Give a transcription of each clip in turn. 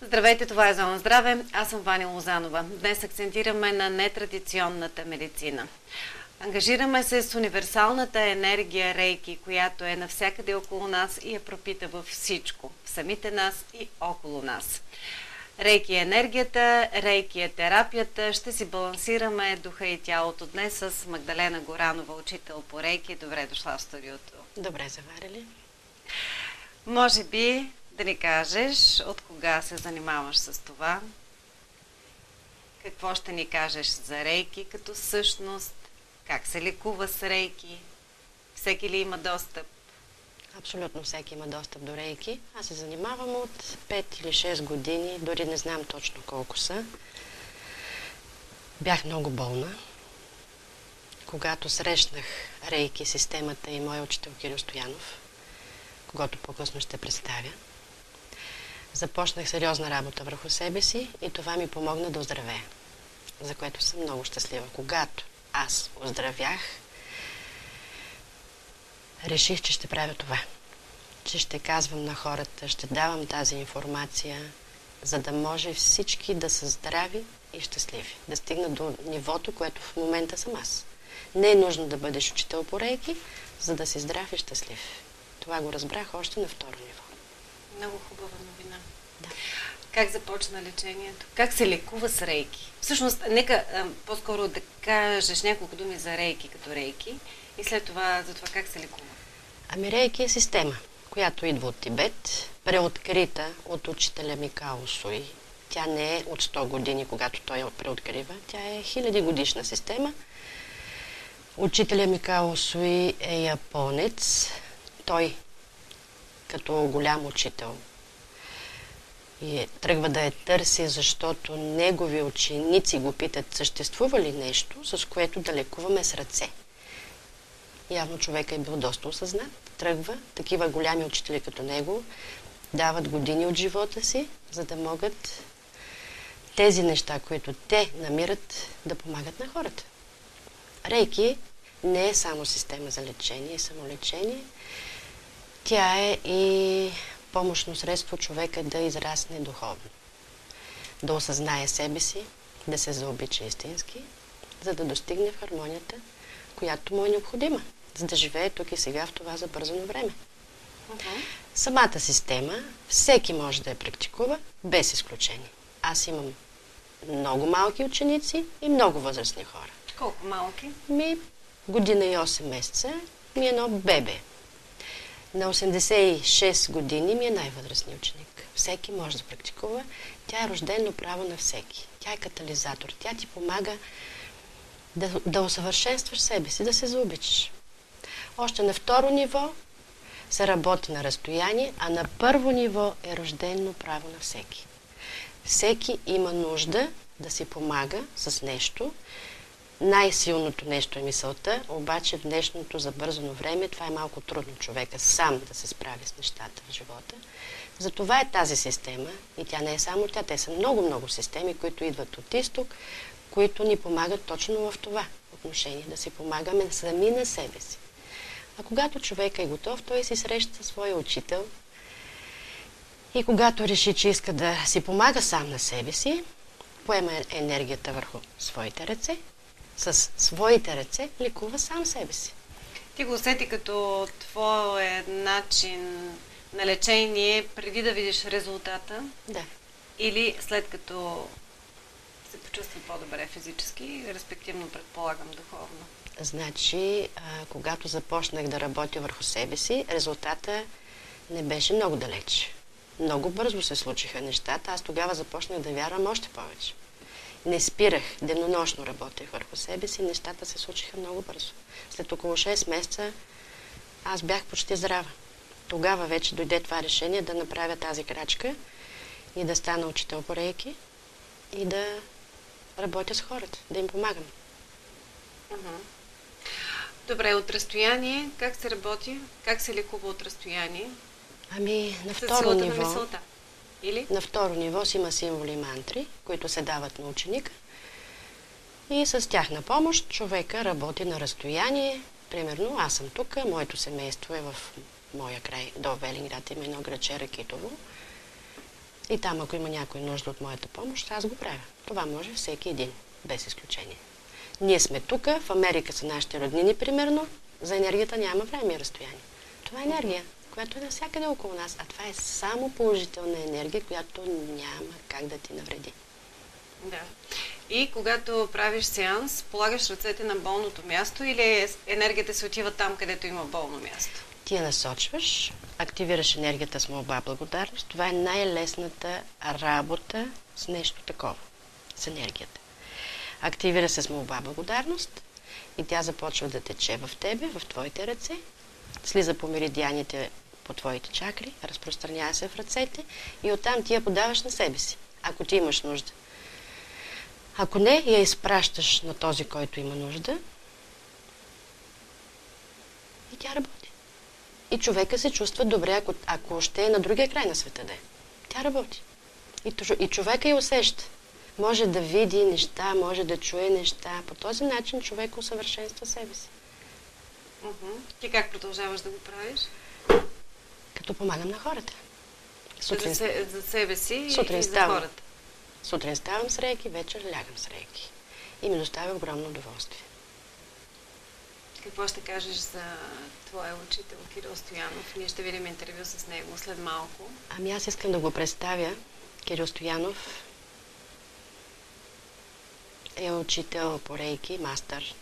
Здравейте, това е Зона Здраве. Аз съм Ваня Лозанова. Днес акцентираме на нетрадиционната медицина. Ангажираме се с универсалната енергия Рейки, която е навсякъде около нас и я пропита във всичко, в самите нас и около нас. Рейки е енергията, Рейки е терапията. Ще си балансираме духа и тялото днес с Магдалена Горанова, учител по Рейки. Добре дошла в студиото. Добре заварили. Може би да ни кажеш от кога се занимаваш с това? Какво ще ни кажеш за Рейки като същност? Как се лекува с Рейки? Всеки ли има достъп? Абсолютно всеки има достъп до Рейки. Аз се занимавам от 5 или 6 години, дори не знам точно колко са. Бях много болна. Когато срещнах Рейки системата и моя учител Кирил Стоянов, когато по-късно ще представя, започнах сериозна работа върху себе си и това ми помогна да оздравея, за което съм много щастлива. Когато аз оздравях, реших, че ще правя това. Че ще казвам на хората, ще давам тази информация, за да може всички да са здрави и щастливи. Да стигнат до нивото, което в момента съм аз. Не е нужно да бъдеш учител по Рейки, за да си здрав и щастлив. Това го разбрах още на второ ниво. Много хубава новина. Да. Как започна лечението? Как се лекува с Рейки? Всъщност, нека по-скоро да кажеш няколко думи за Рейки като Рейки и след това за това как се лекува. Ами Рейки е система, която идва от Тибет, преоткрита от учителя Микао Суи. Тя не е от 100 години, когато той я преоткрива. Тя е 1000 годишна система. Учителя Микао Суи е японец. Той, като голям учител, тръгва да я търси, защото негови ученици го питат, съществува ли нещо, с което да лекуваме с ръце. Явно човека е бил доста осъзнат. Тръгва, такива голями учители като него дават години от живота си, за да могат тези неща, които те намират, да помагат на хората. Рейки не е само система за лечение и самолечение. Тя е и помощно средство човека да израсне духовно. Да осъзнае себе си, да се заобича истински, за да достигне в хармонията, която му е необходима, за да живее тук и сега в това забързано време. Самата система всеки може да я практикува, без изключение. Аз имам много малки ученици и много възрастни хора. Колко малки? Година и 8 месеца ми е едно бебе. На 86 години ми е най-възрастният ученик. Всеки може да практикува. Тя е рождено право на всеки. Тя е катализатор. Тя ти помага да усъвършенстваш себе си, да се заобичаш. Още на второ ниво се работи на разстояние, а на първо ниво е рождено право на всеки. Всеки има нужда да си помага с нещо. Най-силното нещо е мисълта, обаче в днешното забързано време това е малко трудно човека сам да се справи с нещата в живота. Затова е тази система и тя не е само тя, те са много системи, които идват от изток, които ни помагат точно в това отношение, да си помагаме сами на себе си. А когато човека е готов, той си среща своя учител и когато реши, че иска да си помага сам на себе си, поема енергията върху своите ръце, с своите ръце лекува сам себе си. Ти го усети като твой начин на лечение преди да видиш резултата? Да. Или след като се почувства по-добре физически, респективно предполагам духовно? Значи, когато започнах да работя върху себе си, резултата не беше много далеч. Много бързо се случиха нещата. Аз тогава започнах да вярвам още повече. Не спирах, денонощно работех върху себе си, нещата се случиха много бързо. След около 6 месеца аз бях почти здрава. Тогава вече дойде това решение да направя тази крачка и да стана учител по Рейки и да работя с хората, да им помагам. Добре, от разстояние, как се работи? Как се лекува от разстояние? На второ ниво. На мисълта. Или? На второ ниво си има символи и мантри, които се дават на ученика. И с тях на помощ човека работи на разстояние. Примерно, аз съм тук, моето семейство е в моя край, до Велинград, има едно градче Ракитово. И там, ако има някой нужда от моята помощ, аз го правя. Това може всеки един, без изключение. Ние сме тук, в Америка са нашите роднини, примерно. За енергията няма време и разстояние. Това е енергия, която е навсякъде около нас, а това е само положителна енергия, която няма как да ти навреди. Да. И когато правиш сеанс, полагаш ръцете на болното място или енергията се отива там, където има болно място? Ти я насочваш, активираш енергията с молба благодарност. Това е най-лесната работа с нещо такова, с енергията. Активира се с молба благодарност и тя започва да тече в тебе, в твоите ръце, слиза по меридианите по твоите чакри, разпространява се в ръцете и оттам ти я подаваш на себе си, ако ти имаш нужда. Ако не, я изпращаш на този, който има нужда и тя работи. И човека се чувства добре, ако ще е на другия край на света да е. Тя работи. И човека я усеща. Може да види неща, може да чуе неща. По този начин човек усъвършенства себе си. Ти как продължаваш да го правиш? Като помагам на хората. За себе си и за хората. Сутрин ставам с рейки, вечер лягам с рейки. И ми доставя огромно удоволствие. Какво ще кажеш за твоя учител Кирил Стоянов? Ние ще видим интервю с него след малко. Аз искам да го представя. Кирил Стоянов е учител по рейки, мастър.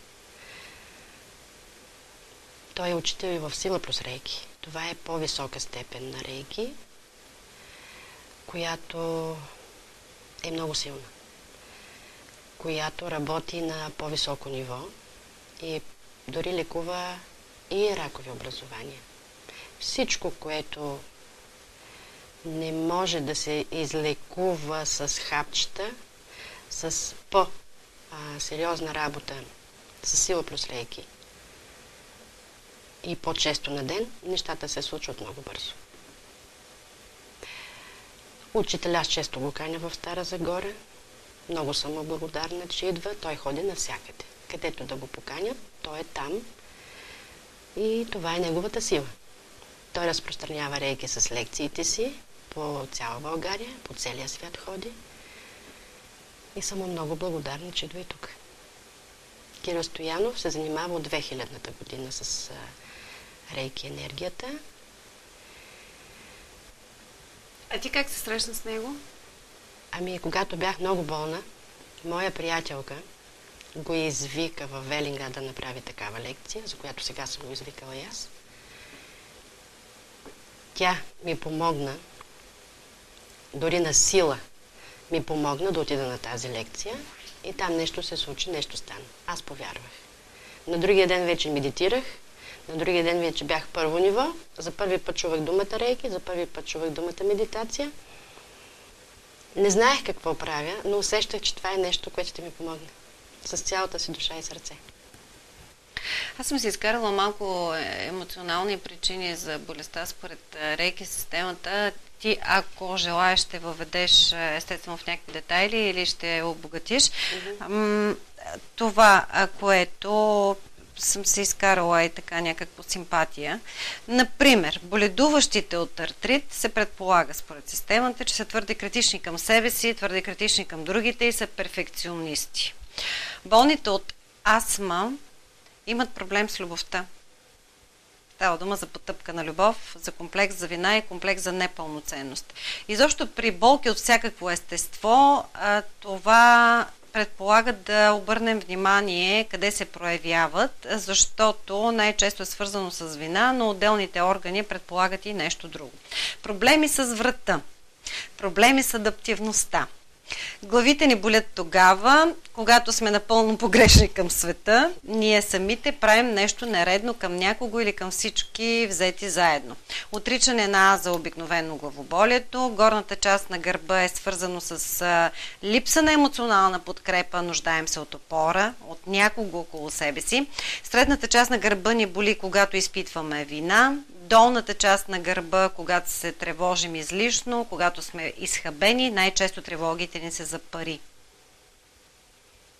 Той е учител и в сила плюс рейки. Това е по-висока степен на рейки, която е много силна, която работи на по-високо ниво и дори лекува и ракови образования. Всичко, което не може да се излекува с хапчета, с по-сериозна работа, с сила плюс рейки и по-често на ден, нещата се случват много бързо. Учителя аз често го каня в Стара Загора. Много съм му благодарна, че идва. Той ходи навсякъде. Където да го поканят, той е там. И това е неговата сила. Той разпространява рейки с лекциите си по цяла България, по целия свят ходи. И съм му много благодарна, че идва и тук. Кирил Стоянов се занимава от 2000-та година с рейки енергията. А ти как се срещна с него? Когато бях много болна, моя приятелка го извика в Велинград да направи такава лекция, за която сега съм го извикала и аз. Тя ми помогна, дори на сила ми помогна да отида на тази лекция и там нещо се случи, нещо стана. Аз повярвах. На другия ден вече медитирах, на другия ден вече бях първо ниво, за първи път чувах думата рейки, за първи път чувах думата медитация. Не знаех какво правя, но усещах, че това е нещо, което ще ми помогне. С цялата си душа и сърце. Аз съм си изкарала малко емоционални причини за болестта според рейки системата. Ти, ако желаеш, ще въведеш естествено в някакви детайли или ще обогатиш. Това, което съм се изкарала и така някаква симпатия. Например, боледуващите от артрит се предполага според системата, че са твърде критични към себе си, твърде критични към другите и са перфекционисти. Болните от астма имат проблем с любовта. Става дума за потъпкана любов, за комплекс за вина и комплекс за непълноценност. Изобщо при болки от всякакво естество, това предполага да обърнем внимание къде се проявяват, защото най-често е свързано с вина, но отделните органи предполагат и нещо друго. Проблеми с врата, проблеми с адаптивността. Главите ни болят тогава, когато сме напълно погрешни към света. Ние самите правим нещо нередно към някого или към всички взети заедно. Отричане на аза обикновено главоболието. Горната част на гърба е свързано с липса на емоционална подкрепа. Нуждаем се от опора, от някого около себе си. Средната част на гърба ни боли, когато изпитваме вина. Долната част на гърба, когато се тревожим излишно, когато сме изхабени, най-често тревогите ни се за пари.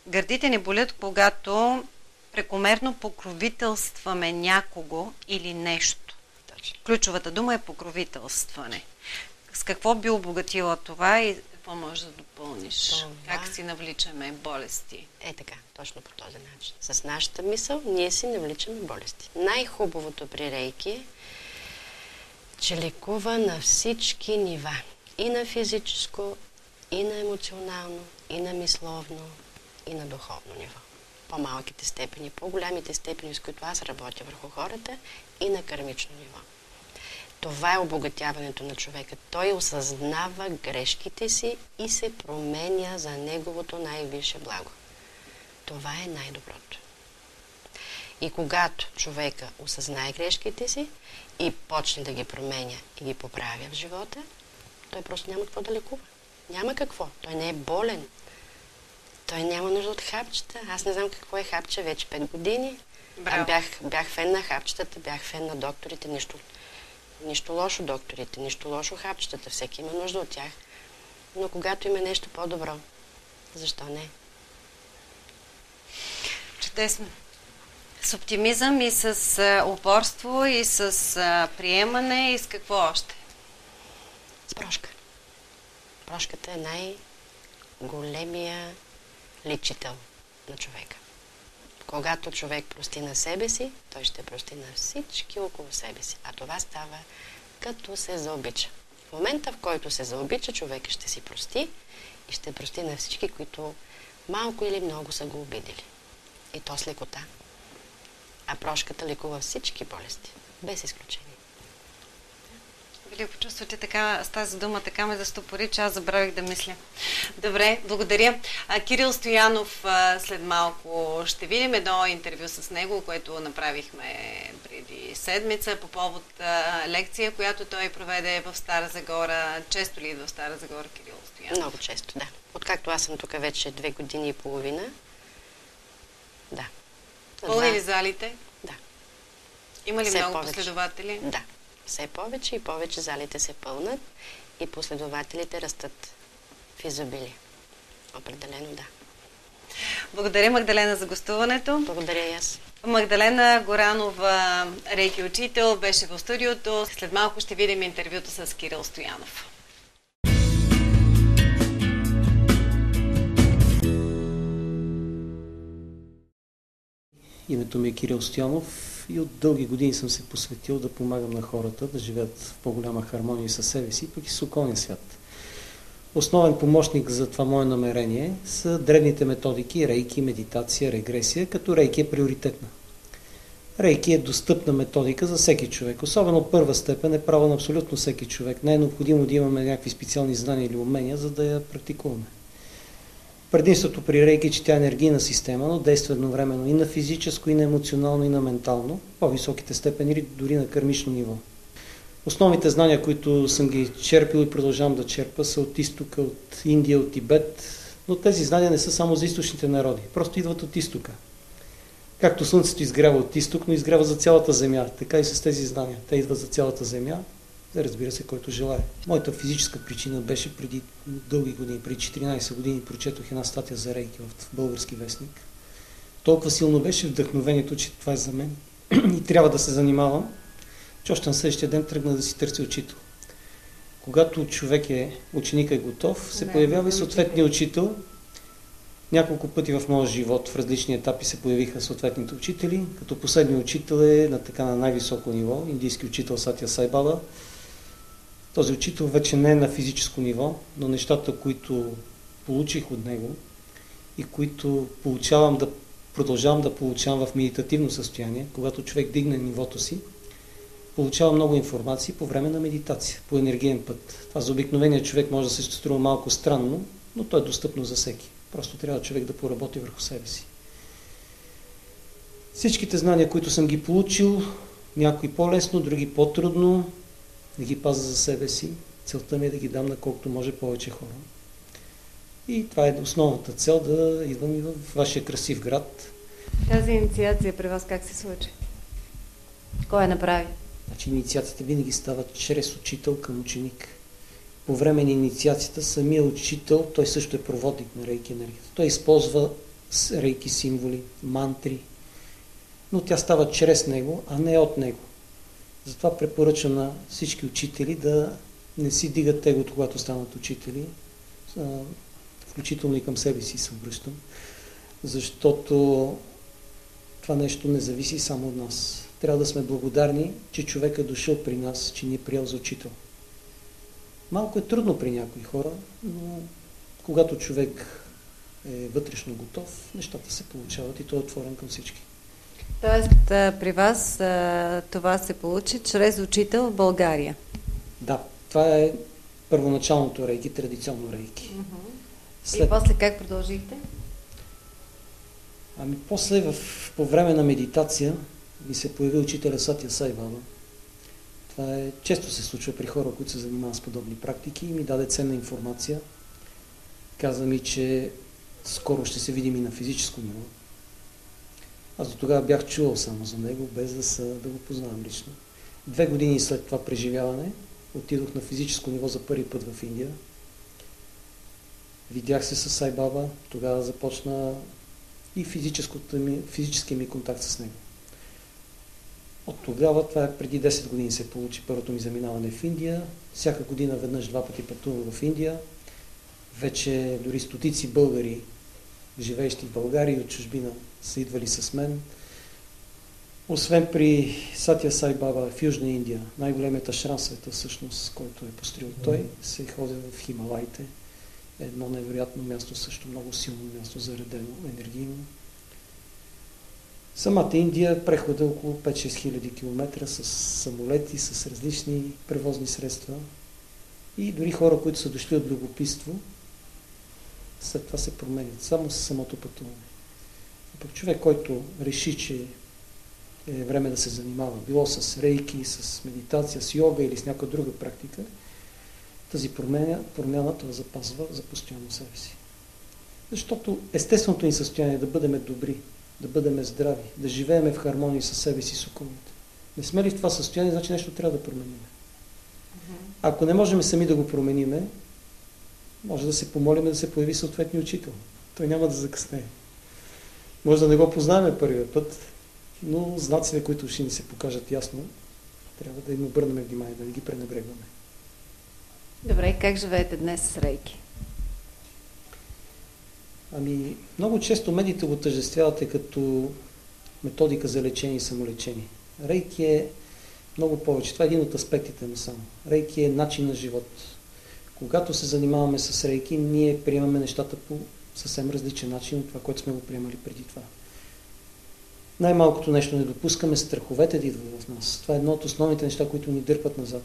Гърдите ни болят, когато прекомерно покровителстваме някого или нещо. Ключовата дума е покровителстване. С какво би обогатила това и какво можеш да допълниш? Това... Как си навличаме болести? Така, точно по този начин. С нашата мисъл ние си навличаме болести. Най-хубавото при рейки е, че лекува на всички нива. И на физическо, и на емоционално, и на мисловно, и на духовно ниво. По-малките степени, по-голямите степени, с които аз работя върху хората, и на кармично ниво. Това е обогатяването на човека. Той осъзнава грешките си и се променя за неговото най-висше благо. Това е най-доброто. И когато човека осъзнае грешките си и почне да ги променя и ги поправя в живота, той просто няма какво да лекува. Няма какво. Той не е болен. Той няма нужда от хапчета. Аз не знам какво е хапче вече 5 години. Бях фен на хапчетата, бях фен на докторите. Нищо лошо докторите, нищо лошо хапчетата. Всеки има нужда от тях. Но когато има нещо по-добро, защо не? Чудесно. С оптимизъм и с упорство и с приемане и с какво още? С прошка. Прошката е най-големия лечител на човека. Когато човек прости на себе си, той ще прости на всички около себе си. А това става като се заобича. В момента, в който се заобича, човек ще си прости и ще прости на всички, които малко или много са го обидели. И то с лекота. А прошката лекува всички болести, без изключение. Велико чувство, че така, с тази дума така ме застопори, че аз забравих да мисля. Добре, благодаря. Кирил Стоянов след малко ще видим едно интервю с него, което направихме преди седмица по повод лекция, която той проведе в Стара Загора. Често ли идва в Стара Загора Кирил Стоянов? Много често, да. Откакто аз съм тук вече 2 години и половина, да. Пълни ли залите? Да. Има ли все много повече последователи? Да. Все повече и повече залите се пълнат и последователите растат в изобилие. Определено да. Благодаря, Магдалена, за гостуването. Благодаря и аз. Магдалена Горанова, рейки учител, беше в студиото. След малко ще видим интервюто с Кирил Стоянов. Името ми е Кирил Стоянов и от дълги години съм се посветил да помагам на хората да живеят в по-голяма хармония с себе си, пък и с околния свят. Основен помощник за това мое намерение са древните методики рейки, медитация, регресия, като рейки е приоритетна. Рейки е достъпна методика за всеки човек. Особено първа степен е право на абсолютно всеки човек. Не е необходимо да имаме някакви специални знания или умения, за да я практикуваме. Предимството при рейки е, че тя е енергийна система, но действа едновременно и на физическо, и на емоционално, и на ментално, по-високите степени или дори на кармично ниво. Основните знания, които съм ги черпил и продължавам да черпа, са от изтока, от Индия, от Тибет, но тези знания не са само за източните народи, просто идват от изтока. Както Слънцето изгрява от изток, но изгрява за цялата Земя, така и с тези знания. Те идват за цялата Земя, разбира се, който желае. Моята физическа причина беше преди дълги години, преди 14 години прочетох една статия за рейки в български вестник. Толкова силно беше вдъхновението, че това е за мен и трябва да се занимавам, че още на следващия ден тръгна да си търся учител. Когато ученикът е готов, се появява и съответния учител. Няколко пъти в моя живот в различни етапи се появиха съответните учители, като последният учител е на най-високо ниво, индийски учител Сатя Сай Баба. Този учител вече не е на физическо ниво, но нещата, които получих от него и които продължавам да получавам в медитативно състояние, когато човек дигне нивото си, получава много информация по време на медитация, по енергиен път. Това за обикновения човек може да се струва малко странно, но то е достъпно за всеки. Просто трябва човек да поработи върху себе си. Всичките знания, които съм ги получил, някои по-лесно, други по-трудно, да ги пазя за себе си. Целта ми е да ги дам на колкото може повече хора. И това е основната цел, да идвам и в вашия красив град. Тази инициация при вас как се случи? Кой я направи? Значи инициациите винаги стават чрез учител към ученик. По време на инициацията самия учител, той също е проводник на рейки енергията. Той използва рейки символи, мантри, но тя става чрез него, а не от него. Затова препоръчвам на всички учители да не си дигат егото, когато станат учители, включително и към себе си се обръщам, защото това нещо не зависи само от нас. Трябва да сме благодарни, че човек е дошъл при нас, че ни е приел за учител. Малко е трудно при някои хора, но когато човек е вътрешно готов, нещата се получават и той е отворен към всички. Тоест, при вас това се получи чрез учител в България? Да, това е първоначалното рейки, традиционно рейки. И после как продължихте? Ами после, по време на медитация, ми се появи учителя Сатя Сай Баба. Това често се случва при хора, които се занимават с подобни практики и ми даде ценна информация. Каза ми, че скоро ще се видим и на физическо ниво. Аз до тогава бях чувал само за него, без да го познавам лично. 2 години след това преживяване отидох на физическо ниво за първи път в Индия. Видях се с Сай Баба, тогава започна и физическия ми контакт с него. От тогава, това е преди 10 години се получи първото ми заминаване в Индия. Всяка година веднъж 2 пъти пътувам в Индия. Вече дори стотици българи, живеещи в България и от чужбина, са идвали с мен. Освен при Сатя Сай Баба в Южна Индия, най-големият ашрам в света всъщност, който е построил той, се ходи в Хималаите. Едно невероятно място, също много силно място, заредено енергийно. Самата Индия прехода около 5-6 хиляди километра с самолети, с различни превозни средства и дори хора, които са дошли от любопитство, след това се променят само с самото пътуване. Пък човек, който реши, че е време да се занимава, било с рейки, с медитация, с йога или с някаква друга практика, тази промяна това запазва за постоянно себе си. Защото естественото ни състояние е да бъдем добри, да бъдем здрави, да живеем в хармония с себе си и с околните. Не сме ли в това състояние, значи нещо трябва да променим. Ако не можем сами да го променим, може да се помолим да се появи съответния учител. Той няма да закъснее. Може да не го познаваме първия път, но знаците, които ще ни се покажат ясно, трябва да им обърнем внимание, да не ги пренебрегваме. Добре, как живеете днес с рейки? Ами, много често медиите го тъждествявате като методика за лечение и самолечение. Рейки е много повече. Това е един от аспектите на само. Рейки е начин на живот. Когато се занимаваме с рейки, ние приемаме нещата по съвсем различен начин от това, което сме го приемали преди това. Най-малкото нещо не допускаме страховете да идват в нас. Това е едно от основните неща, които ни дърпат назад.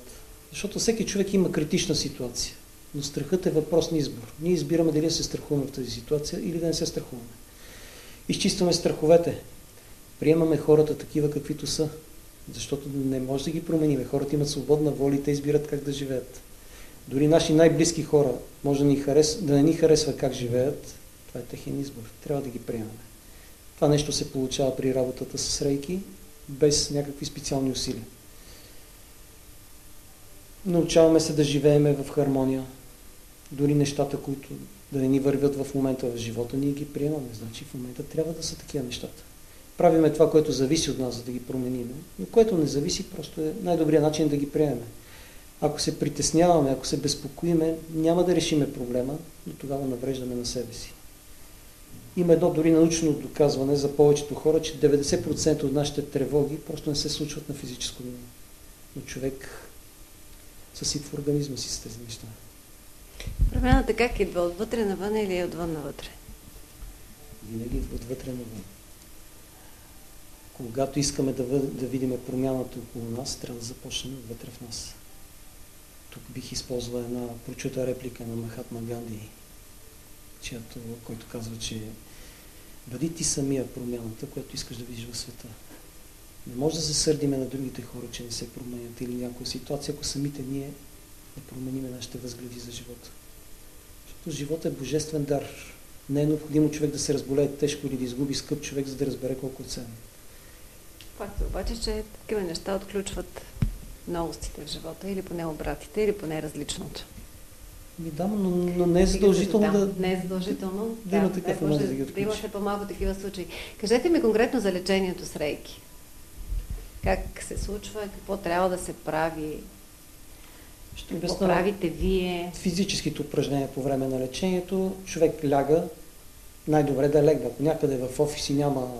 Защото всеки човек има критична ситуация. Но страхът е въпрос на избор. Ние избираме дали да се страхуваме в тази ситуация или да не се страхуваме. Изчистваме страховете. Приемаме хората такива каквито са. Защото не може да ги променим. Хората имат свободна воля и те избират как да живеят. Дори наши най-близки хора може да не ни харесва как живеят. Това е техен избор. Трябва да ги приемаме. Това нещо се получава при работата с рейки, без някакви специални усилия. Научаваме се да живееме в хармония. Дори нещата, които да не ни вървят в момента в живота, ние ги приемаме. Значи в момента трябва да са такива нещата. Правиме това, което зависи от нас, за да ги променим. Но което не зависи, просто е най-добрият начин да ги приемем. Ако се притесняваме, ако се безпокоиме, няма да решиме проблема, но тогава навреждаме на себе си. Има едно дори научно доказване за повечето хора, че 90% от нашите тревоги просто не се случват на физическо ниво. Но човек съсипва организма си с тези неща. Промяната как идва? Отвътре навън или отвън навътре? Винаги отвътре навън. Когато искаме да видим промяната около нас, трябва да започнем вътре в нас. Тук бих използвал една прочута реплика на Махатма Ганди, който казва, че бъди ти самия промяната, която искаш да видиш в света. Не може да се сърдиме на другите хора, че не се променят или някаква ситуация, ако самите ние не промениме нашите възгледи за живота. Защото живота е божествен дар. Не е необходимо човек да се разболее тежко или да изгуби скъп човек, за да разбере колко е ценно. Факт обаче, че такива неща отключват новостите в живота, или поне обратите, или поне различното. Да, но не е задължително Не е задължително. Да има такъв момент да ги отключи. Да има все по-малко такива случаи. Кажете ми конкретно за лечението с рейки. Как се случва, какво трябва да се прави? Ще Какво обясня правите вие? физическите упражнения по време на лечението. Човек ляга, най-добре да легне. Ако някъде в офиси няма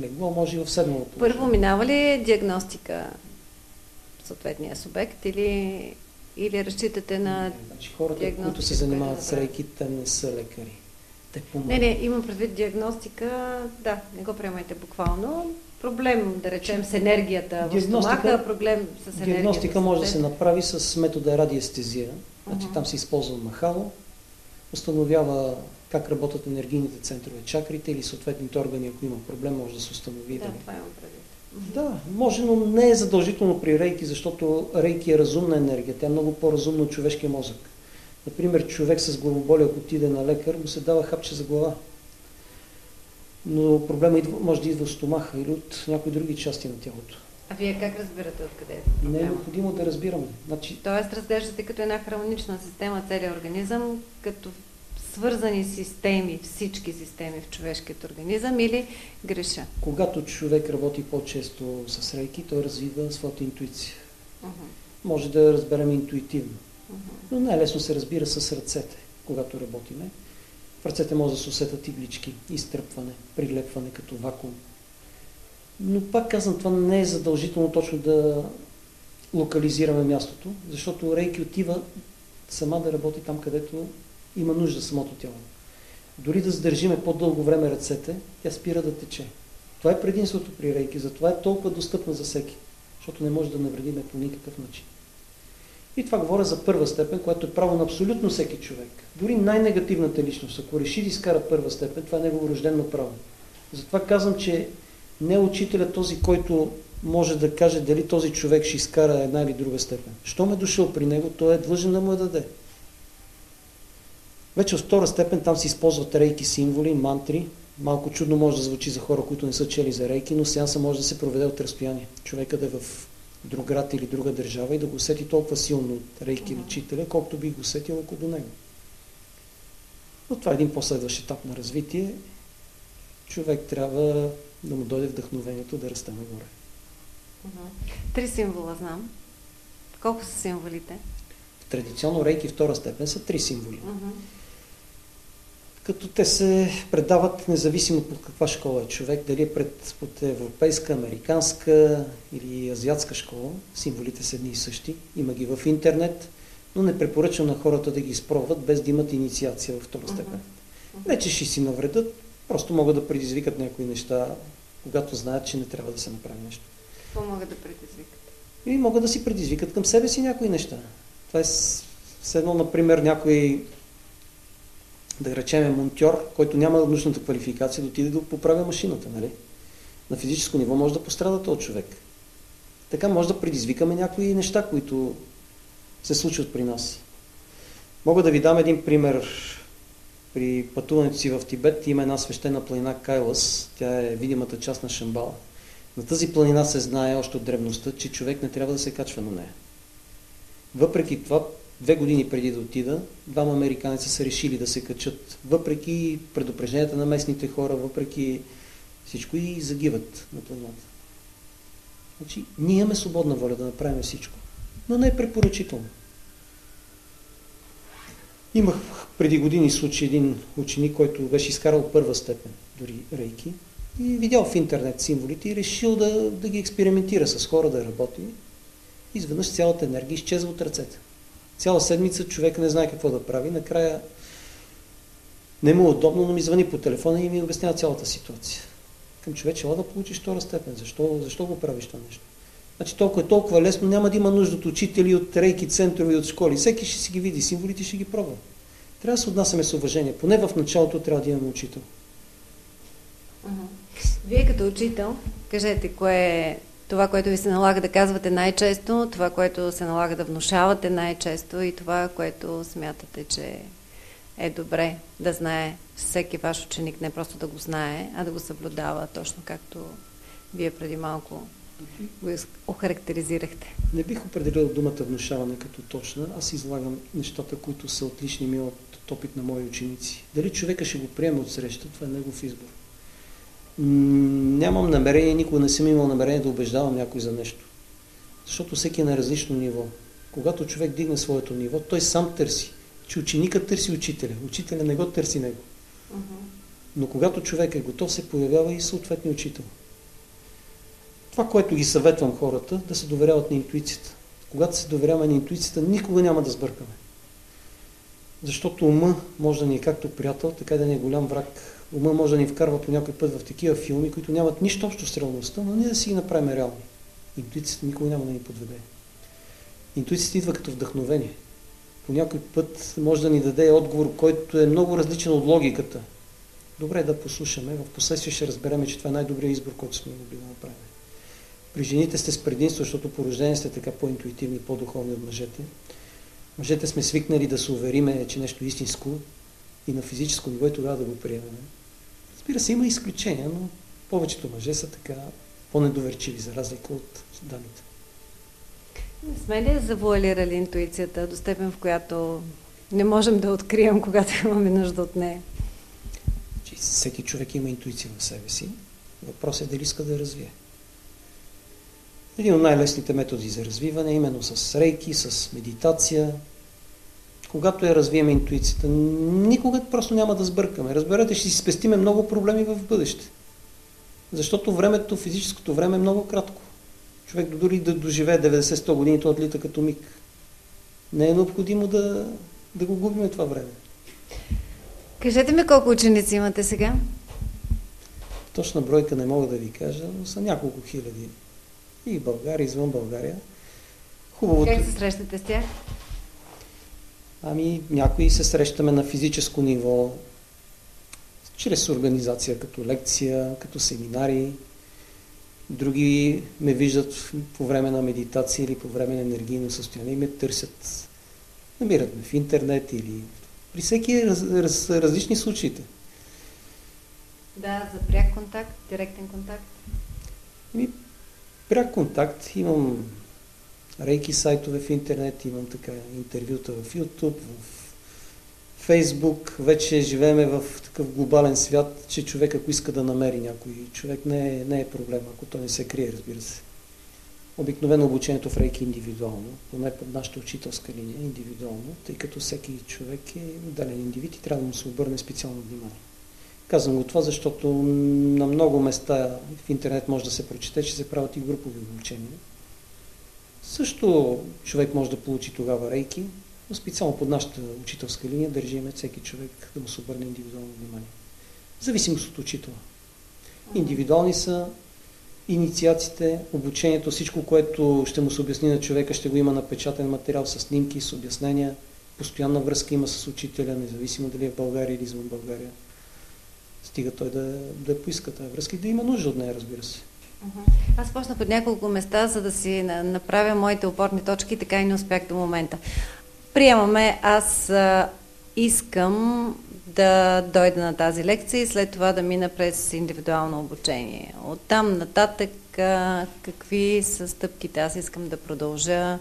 легло, може и в седнало положение. Първо минава ли диагностика съответния субект или разчитате на Значи, хората, диагностика, които се занимават с която рейки, те не са лекари. Те Не, имам предвид диагностика, да, не го приемайте буквално. Проблем, да речем, с енергията в стомаха, проблем с енергията. Диагностика може да се сърцето. направи с метода радиестезия. Значи там се използва махало, установява как работят енергийните центрове, чакрите или съответните органи, ако има проблем, може да се установи. Да, дали. това имам предвид. Да, може, но не е задължително при рейки, защото рейки е разумна енергия. Тя е много по-разумна от човешкия мозък. Например, човек с главоболие, ако отиде на лекар, му се дава хапче за глава. Но проблема може да идва от стомаха или от някои други части на тялото. А вие как разбирате откъде е Не е проблема? необходимо да разбираме. Значи, Тоест разглеждате като една хармонична система целият организъм, като свързани системи, всички системи в човешкият организъм или греша? когато човек работи по-често с рейки, той развива своята интуиция. Може да я разберем интуитивно. Но най-лесно се разбира с ръцете, когато работиме. В ръцете може да се усетят иглички, изтръпване, прилепване като вакуум. Но пак казвам, това не е задължително точно да локализираме мястото, защото рейки отива сама да работи там, където има нужда самото тяло. Дори да задържиме по-дълго време ръцете, тя спира да тече. Това е предимството при рейки, затова е толкова достъпна за всеки, защото не може да навредиме по никакъв начин. И това говоря за първа степен, което е право на абсолютно всеки човек. Дори най-негативната личност, ако реши да изкара първа степен, това е негово рождено право. Затова казвам, че не учителят този, който може да каже дали този човек ще изкара една или друга степен. Щом е дошъл при него, той е длъжен да му я даде. Вече от втора степен там се използват рейки символи, мантри. Малко чудно може да звучи за хора, които не са чели за рейки, но сеанса може да се проведе от разстояние. Човекът да е в друг град или друга държава и да го усети толкова силно от рейки учителя, колкото би го усетил около до него. Но това е един последващ етап на развитие. Човек трябва да му дойде вдъхновението да расте нагоре. 3 символа знам. Колко са символите? Традиционно рейки втора степен са 3 символи. Като те се предават независимо под каква школа е човек, дали е под европейска, американска или азиатска школа, символите са едни и същи. Има ги в интернет, но не препоръчвам на хората да ги изпробват без да имат инициация във втора степен. Не, че ще си навредят, просто могат да предизвикат някои неща, когато знаят, че не трябва да се направи нещо. Какво могат да предизвикат? И могат да си предизвикат към себе си някои неща. Това е с едно, например, някой, да речем, монтьор, който няма нужната квалификация, да отиде да поправя машината, нали? На физическо ниво може да пострада този човек. Така може да предизвикаме някои неща, които се случват при нас. Мога да ви дам един пример. При пътуването си в Тибет има една свещена планина Кайлас. Тя е видимата част на Шамбала. На тази планина се знае още от древността, че човек не трябва да се качва на нея. Въпреки това, 2 години преди да отида, 2 американци са решили да се качат. Въпреки предупрежденията на местните хора, въпреки всичко и загиват на планината. Значи, ние имаме свободна воля да направим всичко, но не е препоръчително. Имах преди години случай един ученик, който беше изкарал първа степен, дори рейки, и видял в интернет символите и решил да ги експериментира с хора, да работи. Изведнъж цялата енергия изчезва от ръцете. Цяла седмица човек не знае какво да прави. Накрая не му е удобно, но ми звъни по телефона и ми обяснява цялата ситуация. Към човече, да получиш втора степен. Защо го правиш това нещо? Значи толкова лесно, няма да има нужда от учители, от рейки центрове, от школи. Всеки ще си ги види, символите ще ги пробва. Трябва да се отнасяме с уважение. Поне в началото трябва да имаме учител. Вие като учител, кажете, кое е това, което ви се налага да казвате най-често, това, което се налага да внушавате най-често и това, което смятате, че е добре да знае всеки ваш ученик, не просто да го знае, а да го съблюдава, точно както вие преди малко го охарактеризирахте. Не бих определил думата внушаване като точна. Аз излагам нещата, които са отлични ми от опит на мои ученици. Дали човека ще го приеме от среща, това е негов избор. Нямам намерение, никога не съм имал намерение да убеждавам някой за нещо. Защото всеки е на различно ниво. Когато човек дигне своето ниво, той сам търси. Че ученикът търси учителя. Учителя не го търси него. Но когато човек е готов, се появява и съответния учител. Това, което ги съветвам хората, да се доверяват на интуицията. Когато се доверяваме на интуицията, никога няма да сбъркаме. Защото ума може да ни е както приятел, така да ни е голям враг. Ума може да ни вкарва по някой път в такива филми, които нямат нищо общо с реалността, но ние да си ги направим реални. Интуицията никога няма да ни подведе. Интуицията идва като вдъхновение. По някой път може да ни даде отговор, който е много различен от логиката. Добре да послушаме. В последствие ще разберем, че това е най-добрият избор, който сме могли да направим. При жените сте с предимство, защото по рождение сте така по-интуитивни, по-духовни от мъжете. Мъжете сме свикнали да се увериме, че нещо е истинско и на физическо ниво и тогава да го приемем. Разбира се, има изключения, но повечето мъже са така по-недоверчиви, за разлика от дамите. Не сме ли завуалирали интуицията до степен, в която не можем да открием, когато имаме нужда от нея? Всеки човек има интуиция в себе си. Въпросът е дали иска да я развие. Един от най-лесните методи за развиване е именно с рейки, с медитация. Когато я развием интуицията, никога просто няма да сбъркаме. Разберете, ще си спестиме много проблеми в бъдеще. Защото времето, физическото време е много кратко. Човек дори да доживее 90-100 години, то отлита като миг. Не е необходимо да го губим това време. Кажете ми колко ученици имате сега? Точна бройка не мога да ви кажа, но са няколко хиляди. И в България, извън България. Хубавото... Как се срещате с тях? Някои се срещаме на физическо ниво, чрез организация, като лекция, като семинари. Други ме виждат по време на медитация или по време на енергийно състояние и ме търсят. Намират ме в интернет или... При всеки различни случаите. Да, за пряк контакт, директен контакт. Пряк контакт. Имам рейки сайтове в интернет, имам така интервюта в YouTube, в Фейсбук. Вече живееме в такъв глобален свят, че човек, ако иска да намери някой човек, не е проблем, ако той не се крие, разбира се. Обикновено обучението в рейки е индивидуално, поне под нашата учителска линия е индивидуално, тъй като всеки човек е отделен индивид и трябва да му се обърне специално внимание. Казвам го това, защото на много места в интернет може да се прочете, че се правят и групови обучения. Също човек може да получи тогава рейки, но специално под нашата учителска линия държиме всеки човек да му се обърне индивидуално внимание. В зависимост от учителя. Индивидуални са инициациите, обучението, всичко, което ще му се обясни на човека, ще го има напечатан материал с снимки, с обяснения. Постоянна връзка има с учителя, независимо дали е в България или извън България. Стига той да поиска тази връзка и да има нужда от нея, разбира се. Аз почнах от няколко места, за да си направя моите опорни точки, така и не успях до момента. Приемаме, аз искам да дойда на тази лекция и след това да мина през индивидуално обучение. Оттам нататък какви са стъпките? Аз искам да продължа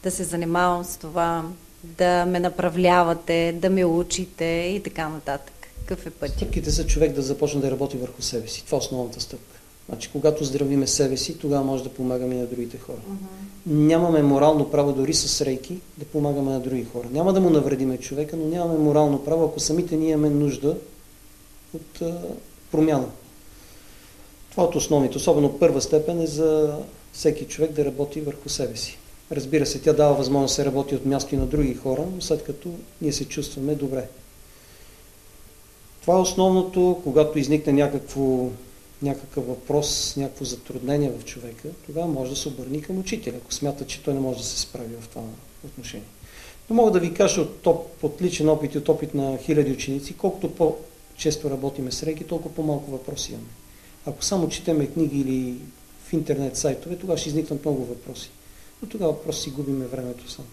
да се занимавам с това, да ме направлявате, да ме учите и така нататък. Какъв е път? Стъпките са човек да започне да работи върху себе си. Това е основната стъпка. Значи, когато здравиме себе си, тогава може да помагаме и на другите хора. Нямаме морално право дори с рейки да помагаме на други хора. Няма да му навредиме човека, но нямаме морално право, ако самите ние имаме нужда от промяна. Това от основните. Особено първа степен е за всеки човек да работи върху себе си. Разбира се, тя дава възможност да се работи от място и на други хора, но след като ние се чувстваме добре. Това е основното, когато изникне някакъв въпрос, някакво затруднение в човека, тогава може да се обърне към учителя, ако смята, че той не може да се справи в това отношение. Но мога да ви кажа от личен опит и от опит на хиляди ученици, колкото по-често работиме с рейки, толкова по-малко въпроси имаме. Ако само четеме книги или в интернет сайтове, тогава ще изникнат много въпроси. Но тогава просто си губиме времето само.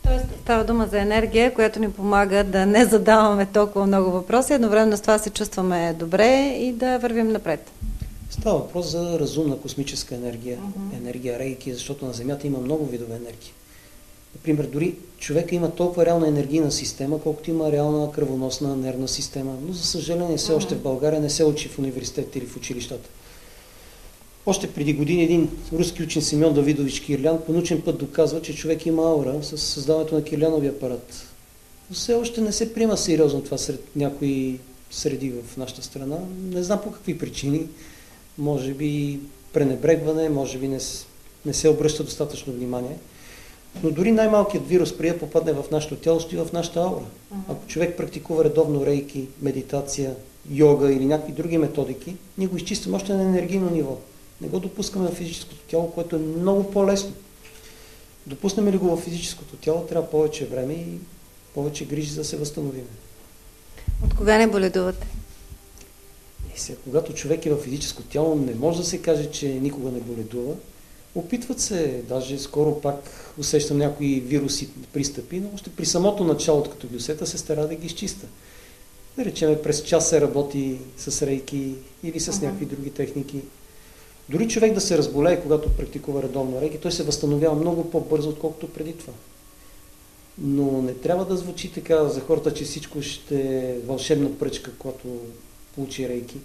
Тоест става дума за енергия, която ни помага да не задаваме толкова много въпроси, едновременно с това се чувстваме добре и да вървим напред. Става въпрос за разумна космическа енергия, енергия рейки, защото на Земята има много видове енергия. Например, дори човека има толкова реална енергийна система, колкото има реална кръвоносна нервна система, но за съжаление все още в България не се учи в университетите или в училищата. Още преди години един руски учен Семен Давидович Кирлян по научен път доказва, че човек има аура с създаването на кирляновия апарат. Но все още не се приема сериозно това сред някои среди в нашата страна. Не знам по какви причини. Може би пренебрегване, може би не се обръща достатъчно внимание. Но дори най-малкият вирус, преди да попадне в нашето тяло, стои в нашата аура. Ако човек практикува редовно рейки, медитация, йога или някакви други методики, ние го изчистваме още на енергийно ниво. Не го допускаме в физическото тяло, което е много по-лесно. Допуснем ли го в физическото тяло, трябва повече време и повече грижи за да се възстановим. От кога не боледувате? Сега, когато човек е в физическо тяло, не може да се каже, че никога не боледува. Опитват се, даже скоро пак усещам някои вируси пристъпи, но още при самото начало, като ги усета, се стара да ги изчиста. Да речеме, през час се работи с рейки или с някакви други техники. Дори човек да се разболее, когато практикува редовно рейки, той се възстановява много по-бързо, отколкото преди това. Но не трябва да звучи така за хората, че всичко ще е вълшебна пръчка, когато получи рейки.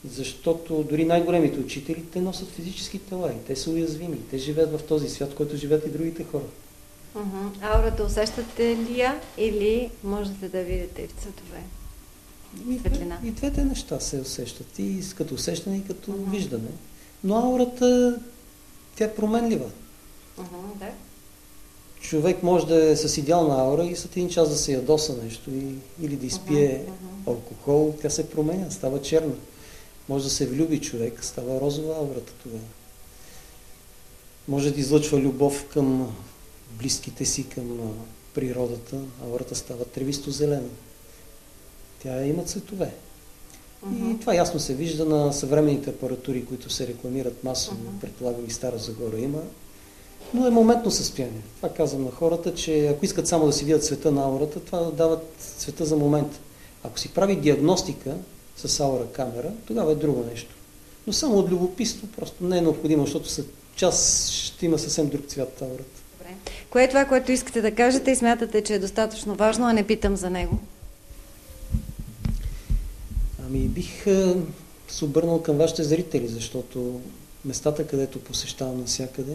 Защото дори най-големите учители, те носят физически тела и те са уязвими. Те живеят в този свят, в който живеят и другите хора. Аурата усещате ли я или можете да видите и в цветове? Светлина. И двете неща се усещат. И като усещане, и като виждане. Но аурата, тя е променлива. Да. Човек може да е с идеална аура и след един час да се ядоса нещо или да изпие алкохол, тя се променя, става черна. Може да се влюби човек, става розова аурата тогава. Може да излъчва любов към близките си, към природата, аурата става тревисто-зелена. Тя има цветове. И това ясно се вижда на съвременните апаратури, които се рекламират масово, предполагам и Стара Загора има, но е моментно състояние. Това казвам на хората, че ако искат само да си видят цвета на аурата, това дават цвета за момент. Ако си прави диагностика с аура камера, тогава е друго нещо. Но само от любопитство просто не е необходимо, защото след час ще има съвсем друг цвят аурата. Добре. Кое е това, което искате да кажете и смятате, че е достатъчно важно, а не питам за него? Бих се обърнал към вашите зрители, защото местата, където посещавам навсякъде,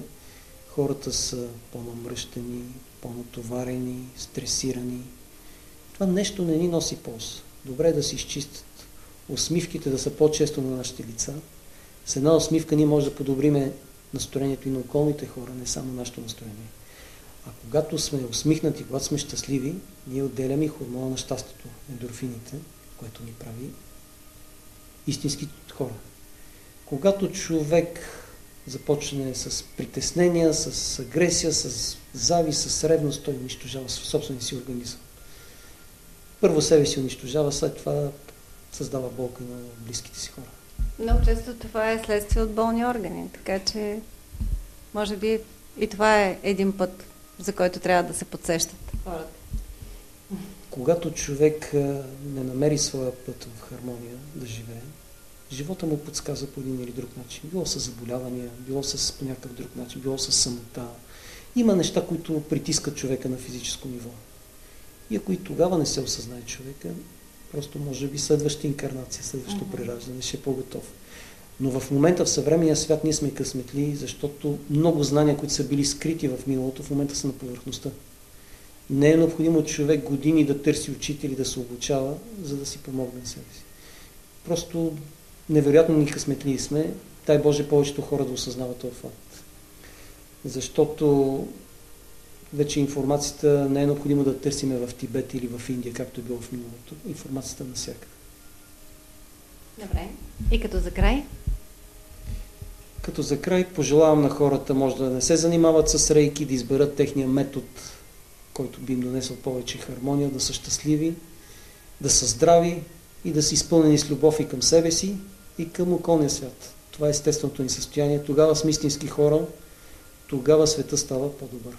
хората са по-намръщени, по-натоварени, стресирани. Това нещо не ни носи полза. Добре е да се изчистят. Усмивките да са по-често на нашите лица. С една усмивка ние може да подобриме настроението и на околните хора, не само нашето настроение. А когато сме усмихнати, когато сме щастливи, ние отделяме и хормона на щастието, ендорфините, което ни прави истински хора. Когато човек започне с притеснения, с агресия, с завист, с ревност, той унищожава собствения си организъм. Първо себе си унищожава, след това създава болка на близките си хора. Много често това е следствие от болни органи, така че може би и това е един път, за който трябва да се подсещат хората. Когато човек не намери своя път в хармония да живее, живота му подсказва по един или друг начин. Било с заболявания, било с по някакъв друг начин, било с самота. Има неща, които притискат човека на физическо ниво. И ако и тогава не се осъзнае човека, просто може би следваща инкарнация, следващото прераждане ще е по-готов. Но в момента в съвременния свят ние сме късметли, защото много знания, които са били скрити в миналото, в момента са на повърхността. Не е необходимо човек години да търси учители, да се обучава, за да си помогне на себе си. Просто невероятно ни късметли сме, дай Боже повечето хора да осъзнават този факт. Защото вече информацията не е необходимо да търсиме в Тибет или в Индия, както е било в миналото. Информацията навсякъде. Добре. И като за край? Като за край пожелавам на хората, може да не се занимават с рейки, да изберат техния метод, който би им донесъл повече хармония, да са щастливи, да са здрави и да са изпълнени с любов и към себе си, и към околния свят. Това е естественото ни състояние. Тогава сме истински хора, тогава света става по-добър.